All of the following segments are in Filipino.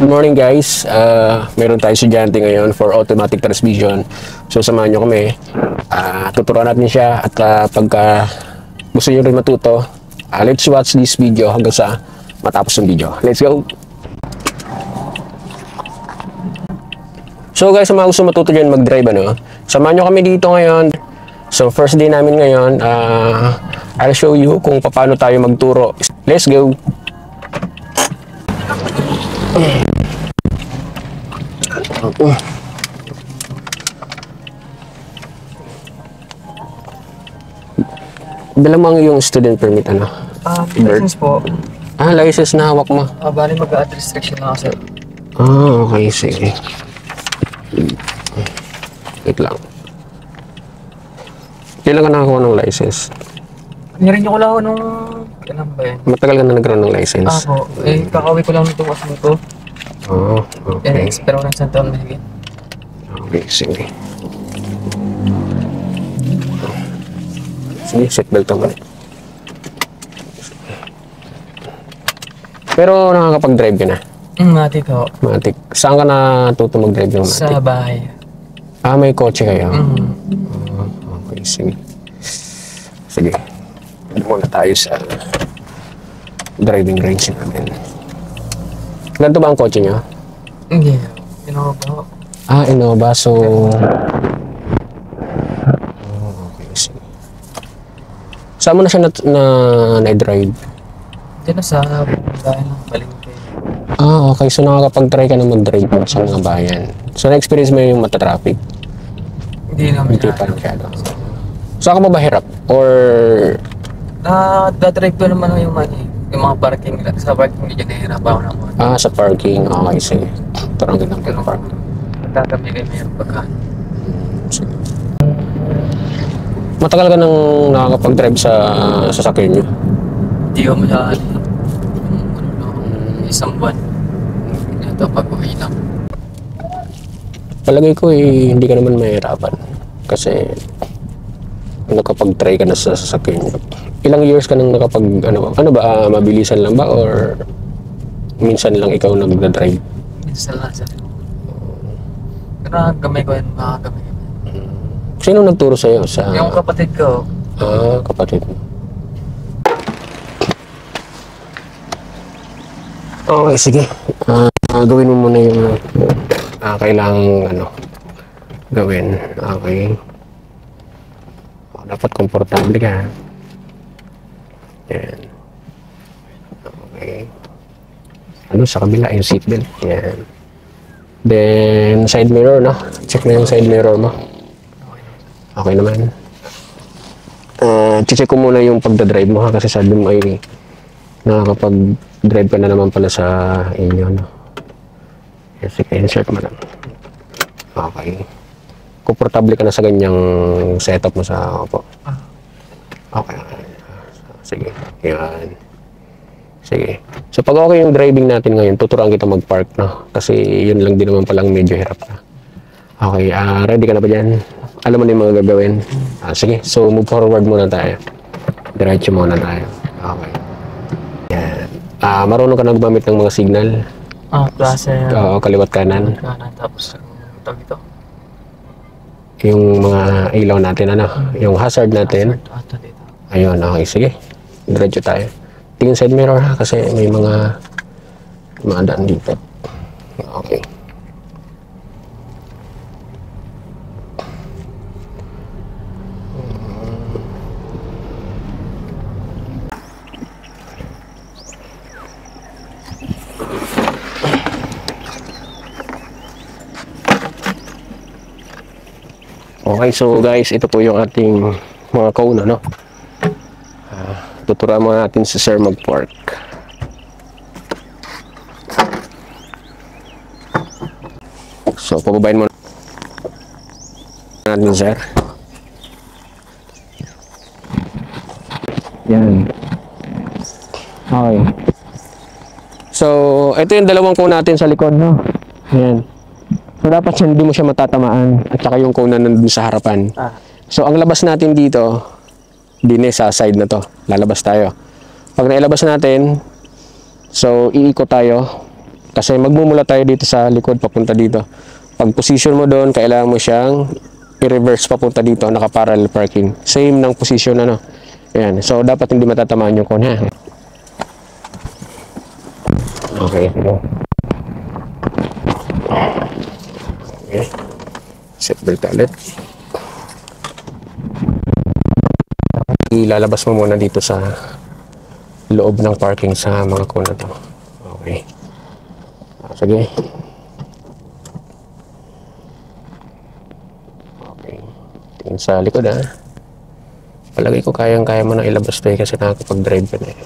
Good morning guys. Meron tayong estudyante ngayon for automatic transmission. So samahan nyo kami. Tuturuan natin siya at pagka gusto nyo rin matuto, let's watch this video hanggang sa matapos ng video. Let's go! So guys, sa mga gusto matuto dyan mag-drive, samahan nyo kami dito ngayon. So first day namin ngayon, I'll show you kung paano tayo magturo. Let's go! Dala mo yung student permit, License po. License na hawak mo. Bali mag-add restriction na kasi. Okay, sige. Wait lang. Kailan ka nakakuha ng license? Nirin ko lang ako nung... Kailan ba yun? Matagal ka na nagkaroon ng license? Po. Kakawin ko lang nito kasi nito. Okay. Pero ng isang taon mahigit. Okay, sige. Sige, seatbelt naman. Pero nakakapag-drive ka na? Matik ho. Matik. Saan ka natuto mag-drive ng matik? Sa bahay. May kotse kayo? Okay, sige. Sige. Muna tayo sa driving range namin. Ganito ba ang kotse nyo? Hindi. Innova ho. Innova. So... okay, sige. Saan mo na siya na-drive? Diyan na sa bahay ng palengke. Okay. So nakakapag-try ka na mag-drive sa mga bayan. So na-experience mo yung mata-traffic? Hindi naman Hindi pa masyado. Saan ka ba hirap? Or... Da-drive ko naman yung mga parking. Sa parking hindi dyan nahihirap ako naman. sa parking. Okay, sige. Parang ganun ka park. Tatamigay mo yung pagkaan. Sige. Matagal ka nang nakakapag-drive sa sasakyan nyo? Hindi ko masyari. Isang buwan. Ito pag-uwi lang. Palagay ko hindi ka naman mahirapan. Kasi nakapag-try ka na sa sasakyan nyo. Ilang years ka nang nakapag, mabilisan lang ba? Or minsan lang ikaw nag-drive? Minsan lang sa pero gamay ko yun, makagamay. Sino nagturo sa'yo? Yung kapatid ko. Kapatid mo. Okay, sige. Gawin mo muna yung kailangang gawin. Okay. Dapat komportable ka. Yan. Okay. Sa kabila, yung seatbelt. Yan. Then, side mirror, Check na yung side mirror mo. Okay naman. Check ko muna yung pagdadrive mo, kasi sabi mo ay nakakapag-drive ka na naman pala sa inyo, Sige, insert mo lang. Okay. Komportable ka na sa ganyang setup mo sa opo. Okay. Sige. Yan. Sige. So pag okay yung driving natin ngayon, tuturuan kita mag-park, Kasi yun lang din naman palang medyo hirap na. Okay. Ready ka na ba dyan? Alam mo na yung mga gagawin? Sige. So move forward muna tayo. Diretso muna tayo. Okay. Yan. Marunong ka na gumamit ng mga signal? Klase. Kaliwat kanan. Tapos, tawag ito. Yung mga ilaw natin, yung hazard natin. Ayun, okay, sige. Diretso tayo. Tingin side mirror, kasi may mga daan dito. Okay. Okay, so guys, ito po yung ating mga cone, tuturuan mo natin si Sir mag-park. So, pababayin mo natin, Sir. Yan. Okay. So, ito yung dalawang cone natin sa likod, Yan. So, dapat hindi mo siya matatamaan. At saka yung cone na nandun sa harapan. So, ang labas natin dito, sa side na to. Lalabas tayo. Pag nailabas natin, so, iikot tayo. Kasi magmumula tayo dito sa likod papunta dito. Pag position mo doon, kailangan mo siyang i-reverse papunta dito, naka-parallel parking. Same ng position ano. Ayan. So dapat hindi matatamaan yung cone ha. Okay. Okay. Seatbelt ulit. Ilalabas mo muna dito sa loob ng parking sa mga cone na to. Okay. Sige. Okay. Tingin sa likod ha. Palagay ko kayang-kaya mo na ilabas to kasi nakakapag-drive ka na eh.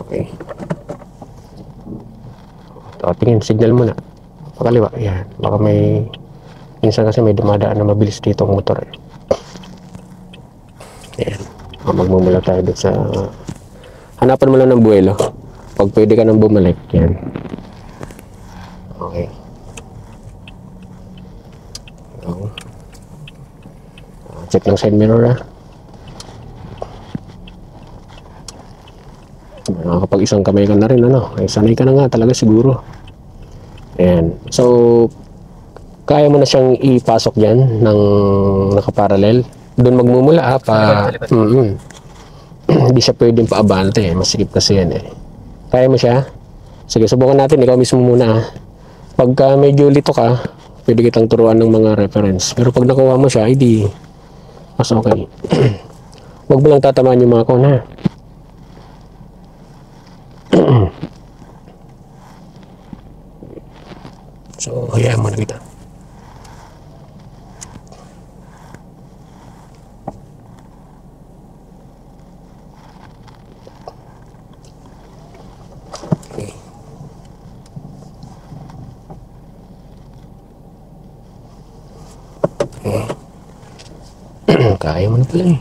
Okay. Tingin, signal muna. Pakaliwa, yan. Baka may, minsan kasi may dumadaan na mabilis dito ang motor eh. Yan. Magmumula tayo dito sa, hanapan mo lang ng buwelo. Pag pwede ka nang bumalik, yan. Okay. So, check ng side mirror ha. Kapag isang kamay ka na rin, ano, ay sanay ka na nga talaga siguro. Ayan. So, kaya mo na siyang ipasok dyan ng nakaparallel. Doon magmumula ha, hindi siya pwedeng paabante eh. Masikip kasi yan eh. Kaya mo siya? Sige, subukan natin. Ikaw mismo muna ha. Pagka medyo lito ka, pwede kitang turuan ng mga reference. Pero pag nakuha mo siya, hindi mas okay. Huwag mo lang tatamaan yung mga cone ha. So, hayaan mo na kita. Okay. Okay. Kaya mo na pala eh.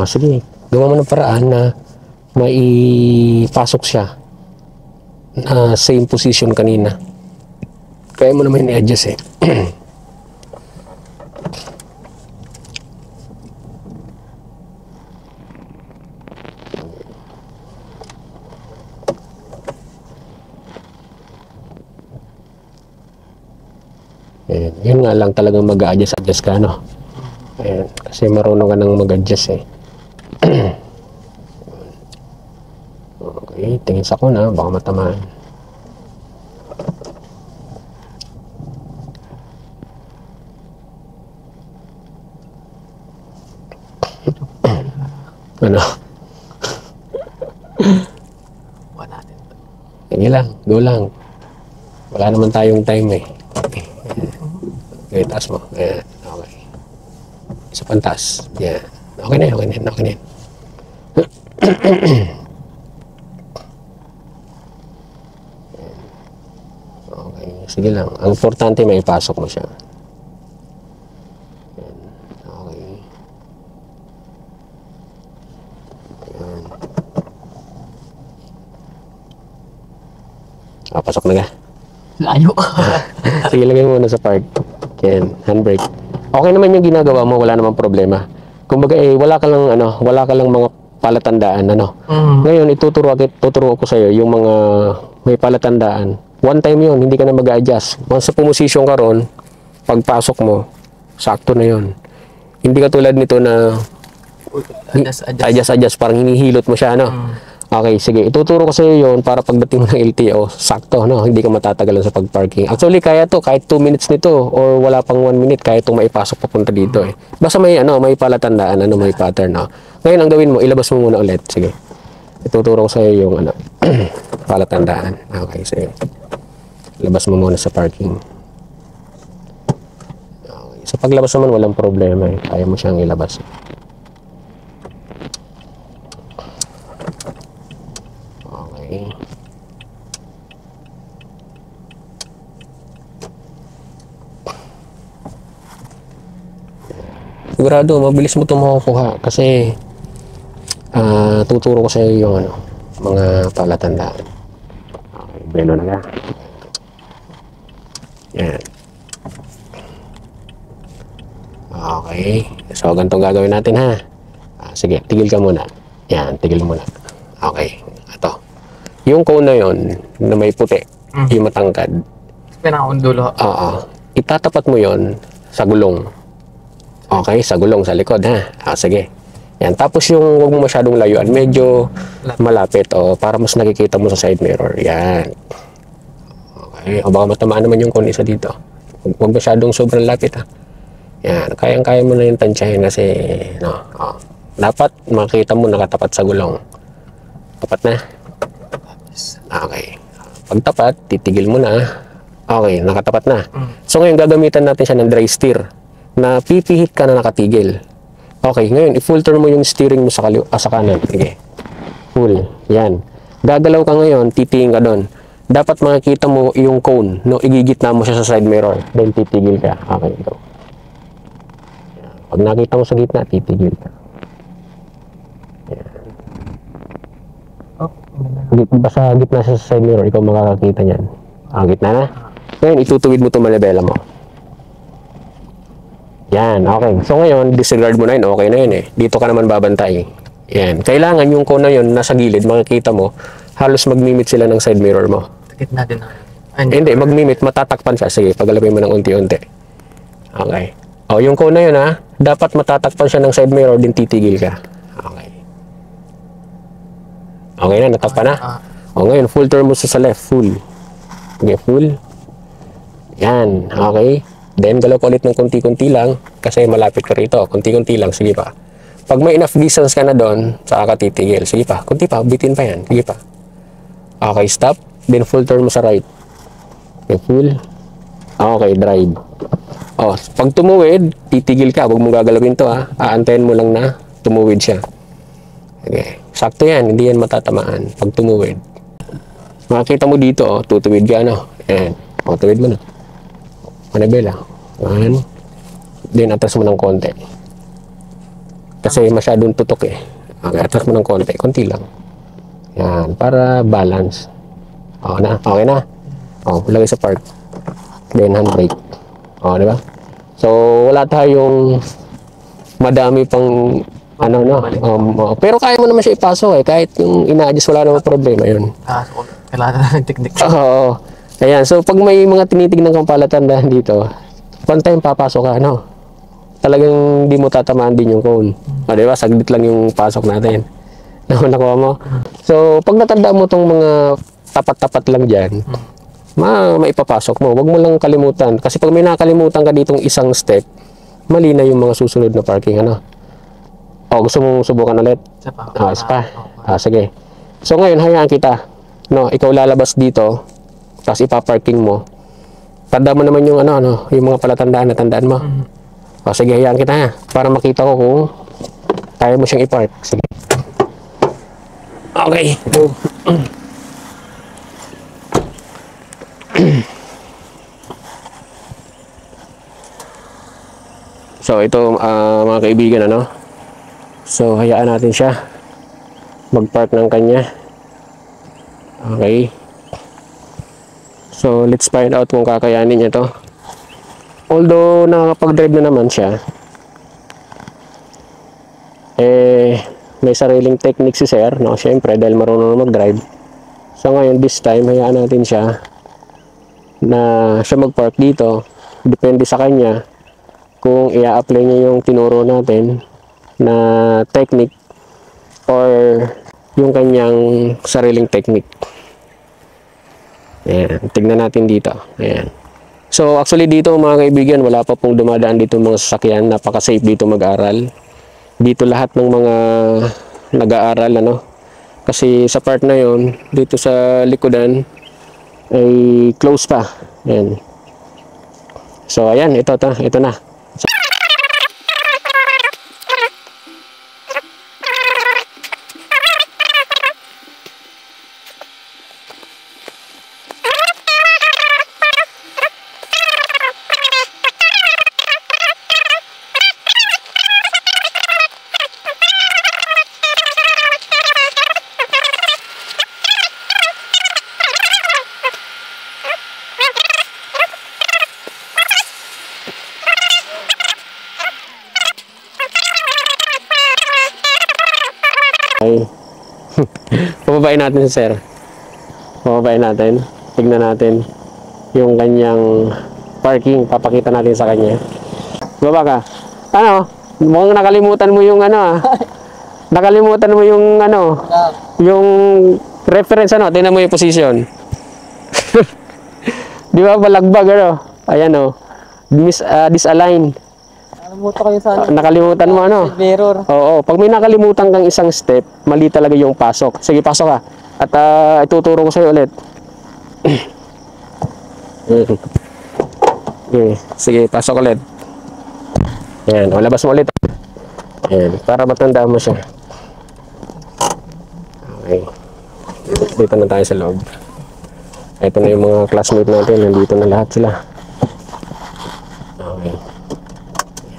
Sige. Gawa mo ng paraan na maipasok siya na same position kanina. Kaya mo naman i-adjust eh. Ayan. Yun nga lang talagang mag-a-adjust ka no. Ayan. Kasi marunong ka nang mag-adjust eh. Okay, tingin sa ko na, baka matamaan. Ano? Wala natin. Sige lang, go lang. Wala naman tayong time eh. Okay, taas mo. Ayan, okay. Isa pang taas. Yan. Okay na, okay na, okay na. Okay, sige lang. Ang importante may ipasok mo siya. Yan. Okay. Yan. Pasok na ka. Layo. Sige, lagay mo muna sa park. Yan, handbrake. Okay naman yung ginagawa mo, wala namang problema. Kumbaga wala ka lang mga palatandaan ano. Ngayon ituturo ko sa iyo yung mga may palatandaan. One time 'yon, hindi ka na mag-adjust. Once sa pumosisyon ka ron, pagpasok mo, sakto na 'yon. Hindi ka tulad nito na adjust, parang hinihilot mo siya ano. Okay, sige. Ituturo ko sa iyo 'yon para pagdating mo ng LTO, sakto no, hindi ka matatagalan sa pagparking. Actually, kaya to kahit 2 minutes nito or wala pang 1 minute kaya itong maipasok papunta dito eh. Basta may may palatandaan, may pattern no. Ngayon ang gawin mo, ilabas mo muna ulit. Sige. Ituturo ko sa iyo yung palatandaan. Okay, sige. Labas mo muna sa parking. Okay. Sa paglabas naman walang problema eh. Kaya mo siyang ilabas. Okay. Sigurado, mabilis mo ito makukuha kasi tuturo ko sa iyo yung mga palatandaan. Okay, belo na ka. Yan. Okay. So, ganito gagawin natin ha. Sige, tigil ka muna. Yan, tigil mo na. Okay. Ito. Yung cone na yon na may puti, yung matangkad. Pinakaundulo. Oo. Itatapat mo yon sa gulong. Okay, sa gulong, sa likod, ha? Sige. Yan. Tapos yung huwag mo masyadong layuan, medyo malapit, para mas nakikita mo sa side mirror. Yan. Okay. O baka matamaan naman yung cone isa dito. Huwag masyadong sobrang lapit, ha? Yan. Kayang-kaya mo na yung tansyahin kasi, no? Dapat makita mo nakatapat sa gulong. Tapat na? Okay. Pag tapat, titigil mo na. Okay, nakatapat na. So ngayon, gagamitan natin siya ng dry steer na pipihit ka na nakatigil. Okay, ngayon, i-full turn mo yung steering mo sa kanan. Sige. Full. Yan. Gagalaw ka ngayon, titingin ka doon. Dapat makikita mo yung cone, no? Igigitna mo siya sa side mirror. Then titigil ka. Okay, go. Pag nakita mo sa gitna, titigil ka. Basta gitna sa side mirror, ikaw makakakita niyan. Gitna na. Ngayon, itutuwid mo itong manibela mo. Yan, okay. So ngayon, disregard mo na yun, okay na yun eh. Dito ka naman babantay. Yan. Kailangan yung cone na yun, nasa gilid, makikita mo, halos magmimit sila ng side mirror mo. Gitna din na. Hindi, magmimit, matatakpan siya. Sige, pagalapin mo ng unti-unti. Okay. Yung cone na yun dapat matatakpan siya ng side mirror, din titigil ka. Okay. Okay na, natakpan na. Ngayon, full turn mo sa left, full. Okay, full. Yan, okay. Then, galaw ka ulit ng konti-konti lang kasi malapit ka rito. Konti-konti lang, sige pa. Pag may enough distance ka na doon, saka ka titigil. Sige pa, konti pa, bitin pa yan. Sige pa. Okay, stop. Then, full turn mo sa right. Okay, full. Okay, drive. Pag tumuwid, titigil ka. Huwag mong gagalawin to Aantayin mo lang na tumuwid siya. Okay. Sakto yan, hindi yan matatamaan pag tumuwid. Makikita mo dito, tutuwid ka, Ayan. Tuwid mo na. Manibela. Ayan. Then, atras mo ng konti. Kasi masyadong tutok eh. Okay, atras mo ng konti. Konti lang. Yan, para balance. Okay na. Lagay sa park. Then, handbrake. Di ba? So, wala tayong madami pang pero kaya mo naman siya ipasok kahit yung ina-adjust, wala namang problema yun. Kailangan na ng teknik. Ayan, so pag may mga tinitignan kang palatandaan dito, pantay papasok ka, talagang di mo tatamaan din yung cone. Diba? Saglit lang yung pasok natin. Nakuha mo? So, pag natandaan mo tong mga tapat-tapat lang dyan, maipapasok mo. Huwag mo lang kalimutan. Kasi pag may nakalimutan ka ditong isang step, mali na yung mga susunod na parking, gusto mong subukan ulit? Isa pa. Sige. So ngayon, hayaan kita. Ikaw lalabas dito, tapos ipaparking mo. Tanda mo naman yung yung mga palatandaan na tandaan mo. Sige, hayaan kita para makita ko kung kaya mo siyang ipark. Sige. Okay. So ito mga kaibigan, so hayaan natin siya mag-park ng kanya. Okay. So let's find out kung kakayanin niya to. Although nakakapag-drive na naman siya, may sariling technique si sir, syempre dahil marunong na mag-drive. So ngayon, this time hayaan natin siya na siya mag-park dito. Depende sa kanya kung i-apply niya yung tinuro natin na technique or yung kanyang sariling technique. Ayan, tignan natin dito. Ayan. So actually dito mga kaibigan, wala pa pong dumadaan dito mga sasakyan. Napaka-safe dito mag-aral. Dito lahat ng mga nag-aaral, kasi sa part na yon, dito sa likodan ay close pa. Ayan. So ayan, ito na. Pababain natin si sir. Pababain natin. Tignan natin yung kanyang parking. Papakita natin sa kanya. Baba ka. Ano? Mukhang nakalimutan mo yung ano ah. Nakalimutan mo yung ano. Yung reference ano. Tingnan mo yung position. Di ba balagbag ano? Ayan o. Disalign. Nakalimutan ko yung sa Nakalimutan mo ano? mirror. Oo. Pag may nakalimutan kang isang step, mali talaga yung pasok. Sige, pasok ka. At ituturo ko sa'yo ulit. Okay. Sige, pasok ulit. Ayan. O, labas mo ulit. Ayan. Para matandaan mo siya. Okay. Dito na tayo sa loob. Ito na yung mga classmate natin. Nandito na lahat sila. Okay.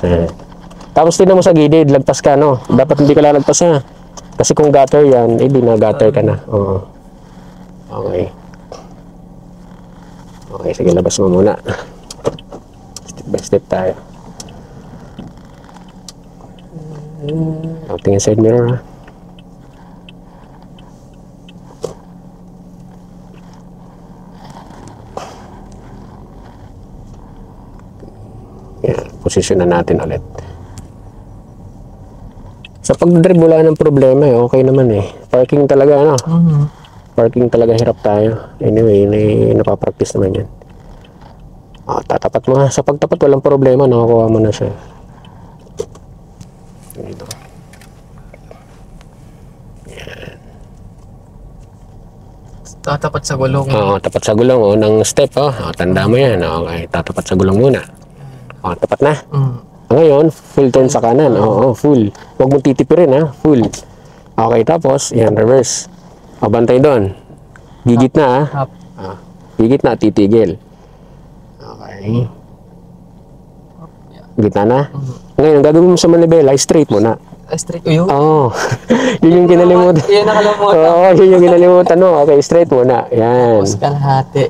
Ayan. Tapos tingnan mo sa gilid. Lagpas ka, no? Dapat hindi ka lalagpas, ha? Kasi kung gutter yan, eh, di na gutter ka na. Oo. Okay. Okay, sige, labas mo muna. Step by step tayo. Tingin side mirror, ha? Yan, posisyon na natin ulit. Sa pag-drive wala ng problema eh, okay naman eh. Parking talaga ano? Parking talaga hirap tayo. Anyway, napapractice naman yan. Tatapat mo ha. Sa pagtapat walang problema, nakakuha mo na siya. Dito. Yan. Tatapat sa gulong. Oo, tapat sa gulong oh, ng step oh. Tanda mo yan. Okay, tatapat sa gulong muna. Tapat na. Ngayon, full turn sa kanan. Oo, full. Huwag mong titipirin ha. Full. Okay, tapos, yan, reverse. Bantay doon. Gigit na ha. Gigit na, titigil. Okay. Gitna na. Ngayon, ang gagawin mo sa manibela, straight mo na. Straight yun? Oo. Yun yung kinalimutan. Yun nakalimutan. Oo, yun yung kinalimutan mo. Okay, straight mo na. Yan. Tapos kalahati.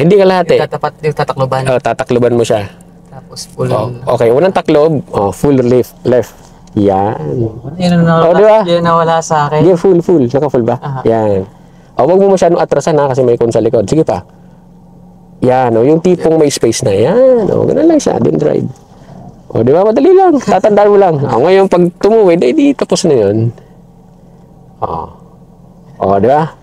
Hindi kalahati. Yung tatakloban. Tatakloban mo siya. Tapos full. Okay, unang taklob, full left. Yan. Yun ang nawala, diba? yun nawala sa akin. Yeah, full. Naka-full ba? Yan. Huwag mo masyadong atrasan ha, kasi may kon sa likod. Sige pa. Yan, yung tipong may space na. Yan, ganun lang siya, din drive. Di ba? Madali lang. Tatandaan mo lang. Ngayon, pag tumuwid, di tapos na yun. Di ba?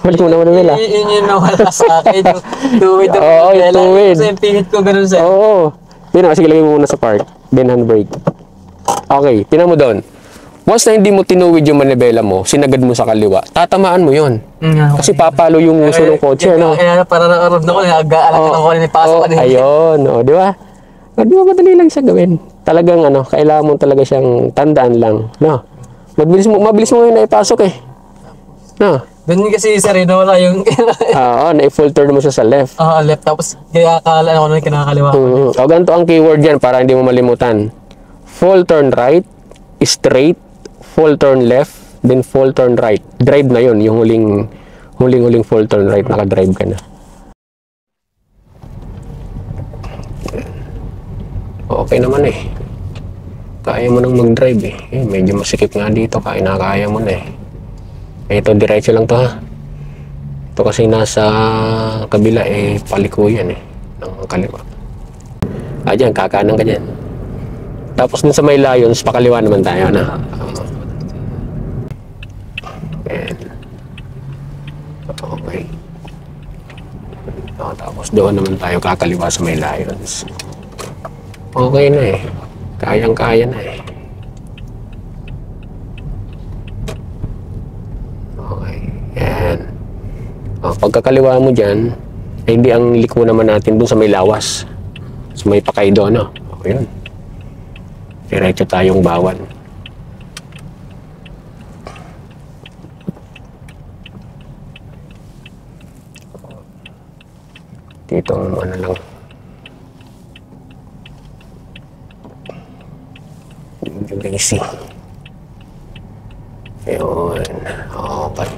Balik mo naman nila. Yun yung nawala sa akin. Yung tuwid. Oo, yung tuwid. Kasi yung pihit ko ganun sa'yo. Oo. Sige, lagay mo muna sa park. Then handbrake. Okay, tinan mo doon. Once na hindi mo tinuwid yung manibela mo, sinagad mo sa kaliwa, tatamaan mo yun. Kasi papalo yung uso ng kotse, no? Kaya para nakaroon ako, nag-aalam ka ng kung ano pasok ka din. Ayun, di ba? Di ba madali lang siya gawin? Talagang kailangan mo talaga siyang tandaan lang, no? Mabilis mo yung naipasok eh. No? Doon kasi isa rin, wala yung... na-full turn mo siya sa left. Left. Tapos, kaya akala ko na kinakaliwa. Ganito ang keyword yan para hindi mo malimutan. Full turn right, straight, full turn left, then full turn right. Drive na yun, yung huling full turn right, naka-drive ka na. Okay naman eh. Kaya mo nang mag-drive eh. Medyo masikip nga dito, kaya mo na eh. Ito, diretso lang to ha. Ito kasi nasa kabila eh, paliko yan eh. Ng kaliwa. Dyan, kakanan ka dyan. Tapos dun sa may Lions, pakaliwa naman tayo na. Ayan. Okay. Tapos doon naman tayo kakaliwa sa may Lions. Okay na eh. Kayang-kaya na eh. Okay. Ayan. Pagkakaliwa mo dyan, eh, hindi ang liko naman natin dun sa may lawas. Sa may Pakaido, no? Okay yun. Diretso tayong bawan. Dito, ano lang. Medyo lazy. Ayun. Okay.